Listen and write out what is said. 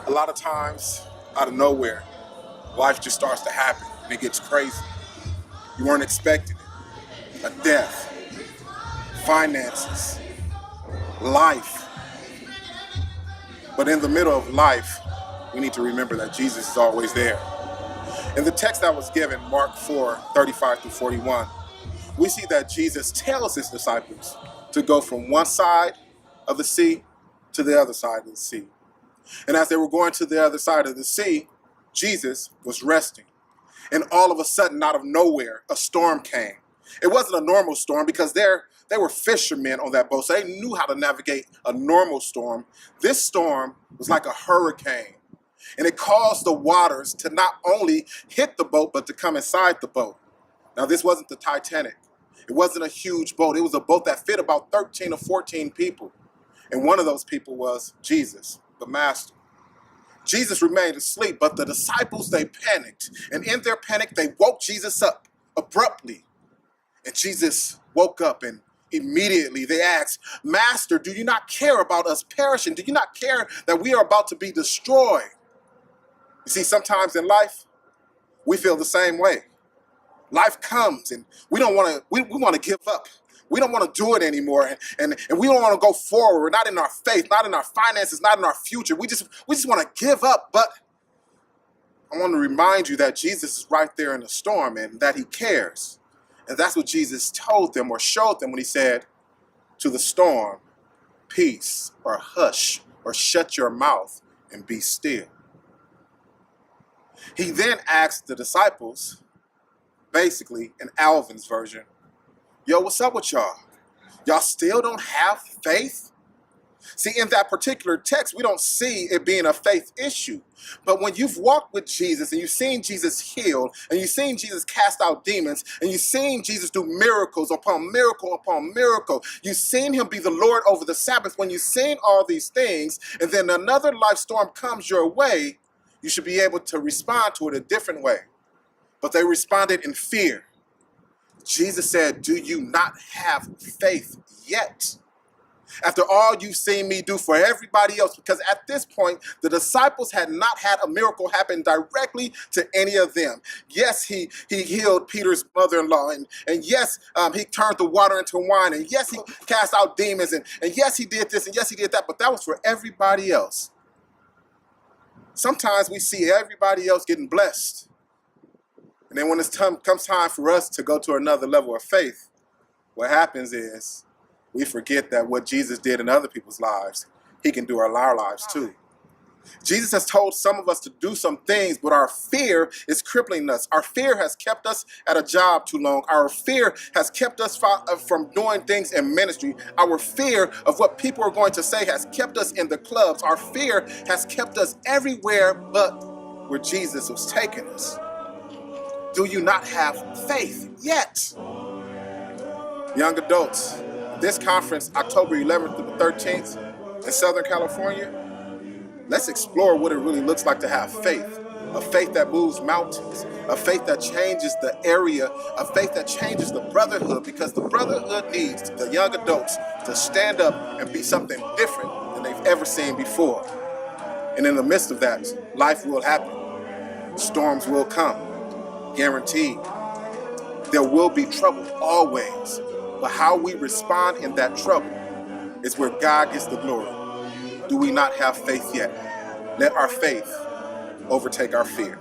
A lot of times, out of nowhere, life just starts to happen and it gets crazy. You weren't expecting it. A death, finances, life. But in the middle of life, we need to remember that Jesus is always there. In the text that was given, Mark 4:35-41, we see that Jesus tells his disciples to go from one side of the sea to the other side of the sea. And as they were going to the other side of the sea, Jesus was resting. And all of a sudden, out of nowhere, a storm came. It wasn't a normal storm because they were fishermen on that boat, so they knew how to navigate a normal storm. This storm was like a hurricane. And it caused the waters to not only hit the boat, but to come inside the boat. Now, this wasn't the Titanic. It wasn't a huge boat. It was a boat that fit about 13 or 14 people. And one of those people was Jesus, the master. Jesus remained asleep, but the disciples, they panicked. And in their panic, they woke Jesus up abruptly. And Jesus woke up and immediately they asked, "Master, do you not care about us perishing? Do you not care that we are about to be destroyed?" You see, sometimes in life, we feel the same way. Life comes and we don't want to, we want to give up. We don't want to do it anymore. And we don't want to go forward. We're not in our faith, not in our finances, not in our future. We just want to give up. But I want to remind you that Jesus is right there in the storm and that he cares. And that's what Jesus told them or showed them when he said to the storm, "Peace," or "Hush," or "Shut your mouth and be still." He then asked the disciples, basically in Alvin's version, "Yo, what's up with y'all? Y'all still don't have faith?" See, in that particular text, we don't see it being a faith issue. But when you've walked with Jesus and you've seen Jesus heal and you've seen Jesus cast out demons and you've seen Jesus do miracles upon miracle upon miracle, you've seen him be the Lord over the Sabbath, when you've seen all these things and then another life storm comes your way, you should be able to respond to it a different way. But they responded in fear. Jesus said, "Do you not have faith yet? After all you've seen me do for everybody else," because at this point, the disciples had not had a miracle happen directly to any of them. Yes, he healed Peter's mother-in-law, and yes, he turned the water into wine, and yes, he cast out demons, and yes, he did this, and yes, he did that, but that was for everybody else. Sometimes we see everybody else getting blessed. And then when comes time for us to go to another level of faith, what happens is we forget that what Jesus did in other people's lives, he can do in our lives too. Jesus has told some of us to do some things, but our fear is crippling us. Our fear has kept us at a job too long. Our fear has kept us from doing things in ministry. Our fear of what people are going to say has kept us in the clubs. Our fear has kept us everywhere but where Jesus was taking us. Do you not have faith yet? Young adults, this conference, October 11th through the 13th in Southern California, let's explore what it really looks like to have faith. A faith that moves mountains, a faith that changes the area, a faith that changes the brotherhood, because the brotherhood needs the young adults to stand up and be something different than they've ever seen before. And in the midst of that, life will happen. Storms will come, guaranteed. There will be trouble, always. But how we respond in that trouble is where God gets the glory. Do we not have faith yet? Let our faith overtake our fear.